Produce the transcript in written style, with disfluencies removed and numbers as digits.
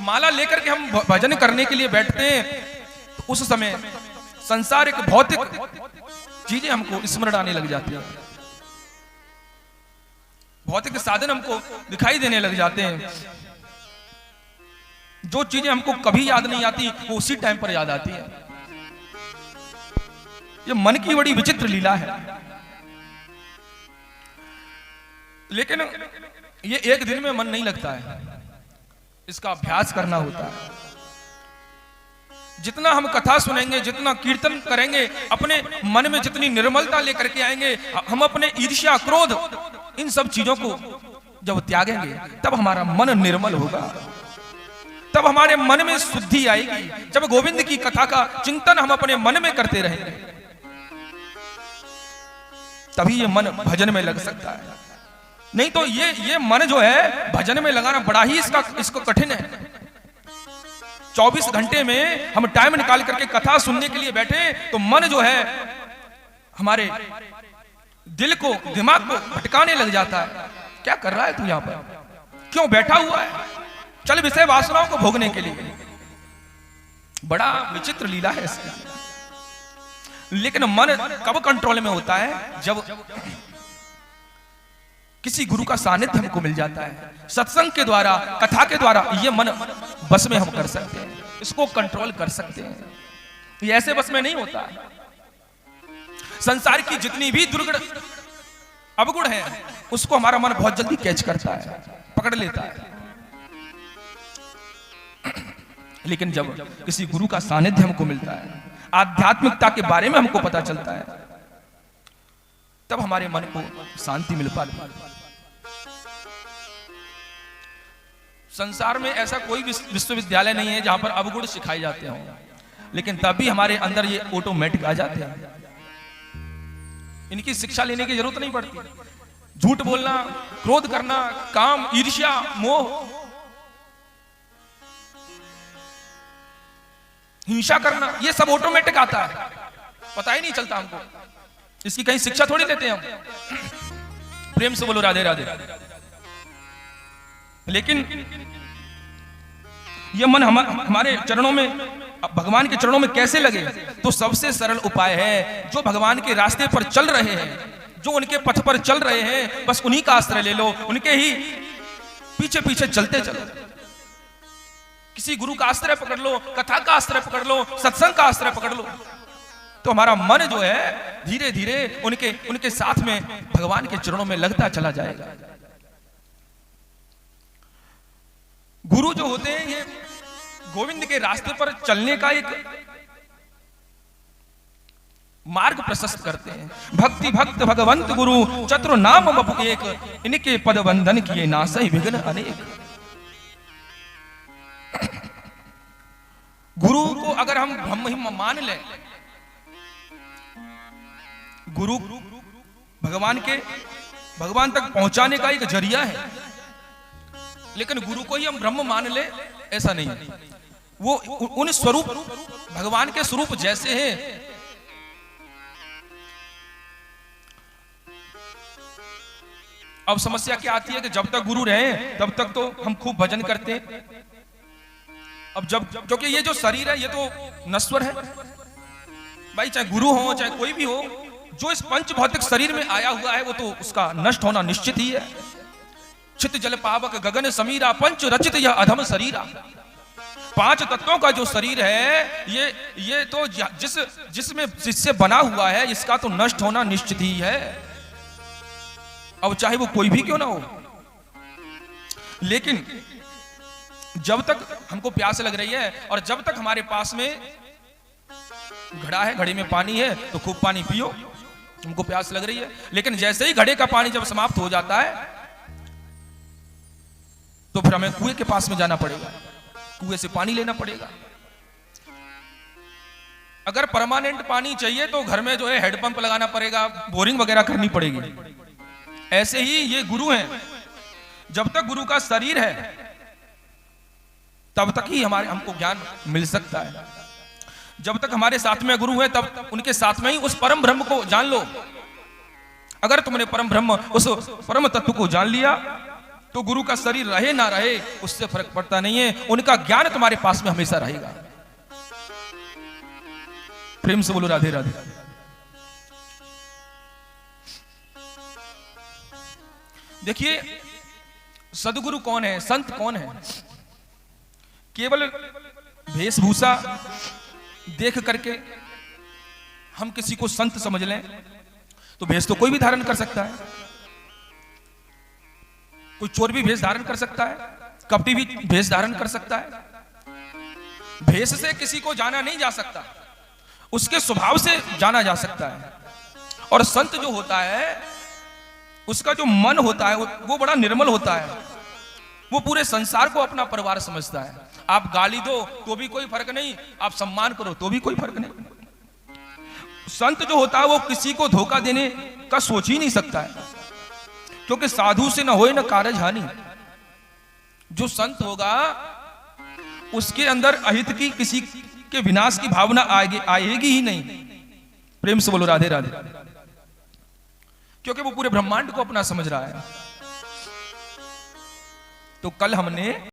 माला लेकर के हम भजन करने के लिए बैठते हैं तो उस समय संसारिक भौतिक चीजें हमको स्मरण आने लग जाती हैं, भौतिक साधन हमको दिखाई देने लग जाते हैं। जो चीजें हमको कभी याद नहीं आती वो उसी टाइम पर याद आती है। ये मन की बड़ी विचित्र लीला है। लेकिन ये एक दिन में मन नहीं लगता है, इसका अभ्यास करना होता है। जितना हम कथा सुनेंगे, जितना कीर्तन करेंगे, अपने मन में जितनी निर्मलता लेकर के आएंगे, हम अपने ईर्ष्या क्रोध इन सब चीजों को जब त्यागेंगे तब हमारा मन निर्मल होगा, तब हमारे मन में शुद्धि आएगी। जब गोविंद की कथा का चिंतन हम अपने मन में करते रहेंगे तभी ये मन भजन में लग सकता है। नहीं तो ये मन जो है भजन में लगाना बड़ा ही इसको कठिन है। 24 घंटे में हम टाइम निकाल करके कथा सुनने के लिए बैठे तो मन जो है हमारे दिल को, दिमाग को भटकाने लग जाता है। क्या कर रहा है तू यहां पर, क्यों बैठा हुआ है, चल विषय वासनाओं को भोगने के लिए। बड़ा विचित्र लीला है इसकी। लेकिन मन कब कंट्रोल में होता है, जब किसी गुरु का सानिध्य हमको मिल जाता है, सत्संग के द्वारा, कथा के द्वारा ये मन बस में हम कर सकते हैं, इसको कंट्रोल कर सकते हैं। ये ऐसे बस में नहीं होता। संसार की जितनी भी दुर्गुण अवगुण है उसको हमारा मन बहुत जल्दी कैच करता है, पकड़ लेता है। लेकिन जब किसी गुरु का सानिध्य हमको मिलता है, आध्यात्मिकता के बारे में हमको पता चलता है, तब हमारे मन को शांति मिल पाती है। संसार में ऐसा कोई विश्वविद्यालय नहीं है जहां पर अवगुण सिखाए जाते हों, लेकिन तब भी हमारे अंदर ये ऑटोमेटिक आ जाते हैं। इनकी शिक्षा लेने की जरूरत नहीं पड़ती। झूठ बोलना, क्रोध करना, काम, ईर्ष्या, मोह, हिंसा करना, ये सब ऑटोमेटिक आता है, पता ही नहीं चलता हमको। इसकी कहीं शिक्षा थोड़ी लेते हैं हम। प्रेम से बोलो राधे राधे। लेकिन यह मन हमारे चरणों में, भगवान के चरणों में कैसे लगे, तो सबसे सरल उपाय है, जो भगवान के रास्ते पर चल रहे हैं, जो उनके पथ पर चल रहे हैं, बस उन्हीं का आश्रय ले लो, उनके ही पीछे पीछे चलते चलो। किसी गुरु का आश्रय पकड़ लो, कथा का आश्रय पकड़ लो, सत्संग का आश्रय पकड़ लो, तो हमारा मन जो है धीरे धीरे उनके साथ में भगवान के चरणों में लगता चला जाएगा। गुरु जो होते हैं ये गोविंद के रास्ते पर चलने का एक मार्ग प्रशस्त करते हैं। भक्ति भक्त भगवंत गुरु चतुर नाम बपु एक, इनके पद बंधन किए नासै विघ्न अनेक। गुरु को अगर हम ब्रह्म ही मान लें, गुरु भगवान तक पहुंचाने का एक जरिया है, लेकिन गुरु को ही हम ब्रह्म मान ले ऐसा नहीं है। वो उन स्वरूप, भगवान के स्वरूप जैसे हैं, अब समस्या क्या आती है कि जब तक गुरु रहे तब तक तो हम खूब भजन करते हैं। अब जब क्योंकि ये जो शरीर है ये तो नश्वर है भाई, चाहे गुरु हो चाहे कोई भी हो, जो इस पंच भौतिक शरीर में आया हुआ है वो तो उसका नष्ट होना निश्चित ही है। चित जल पावक गगन समीरा, पंच रचित यह अधम शरीरा। 5 तत्वों का जो शरीर है ये तो जिससे बना हुआ है, इसका तो नष्ट होना निश्चित ही है, अब चाहे वो कोई भी क्यों ना हो। लेकिन जब तक हमको प्यास लग रही है और जब तक हमारे पास में घड़ा है, घड़े में पानी है, तो खूब पानी पियो, हमको प्यास लग रही है। लेकिन जैसे ही घड़े का पानी जब समाप्त हो जाता है तो फिर हमें कुएं के पास में जाना पड़ेगा, कुएं से पानी लेना पड़ेगा। अगर परमानेंट पानी चाहिए तो घर में जो है हेडपंप लगाना पड़ेगा, बोरिंग वगैरह करनी पड़ेगी। ऐसे ही ये गुरु हैं, जब तक गुरु का शरीर है तब तक ही हमको ज्ञान मिल सकता है। जब तक हमारे साथ में गुरु है तब उनके साथ में ही उस परम ब्रह्म को जान लो। अगर तुमने परम ब्रह्म, उस परम तत्व को जान लिया तो गुरु का शरीर रहे ना रहे उससे फर्क पड़ता नहीं है, उनका ज्ञान तुम्हारे पास में हमेशा रहेगा। प्रेम से बोलो राधे राधे। देखिए सदगुरु कौन है, संत कौन है? केवल वेशभूषा देख करके हम किसी को संत समझ लें तो भेष तो कोई भी धारण कर सकता है। कोई चोर भी भेष धारण कर सकता है, कपटी भी भेष धारण कर सकता है। भेष से किसी को जाना नहीं जा सकता, उसके स्वभाव से जाना जा सकता है। और संत जो होता है उसका जो मन होता है वो बड़ा निर्मल होता है, वो पूरे संसार को अपना परिवार समझता है। आप गाली दो तो भी कोई फर्क नहीं, आप सम्मान करो तो भी कोई फर्क नहीं। संत जो होता है वो किसी को धोखा देने का सोच ही नहीं सकता है, क्योंकि साधु से न होए न कारज हानि। जो संत होगा उसके अंदर अहित की, किसी के विनाश की भावना आएगी ही नहीं। प्रेम से बोलो राधे राधे। क्योंकि वो पूरे ब्रह्मांड को अपना समझ रहा है। तो कल हमने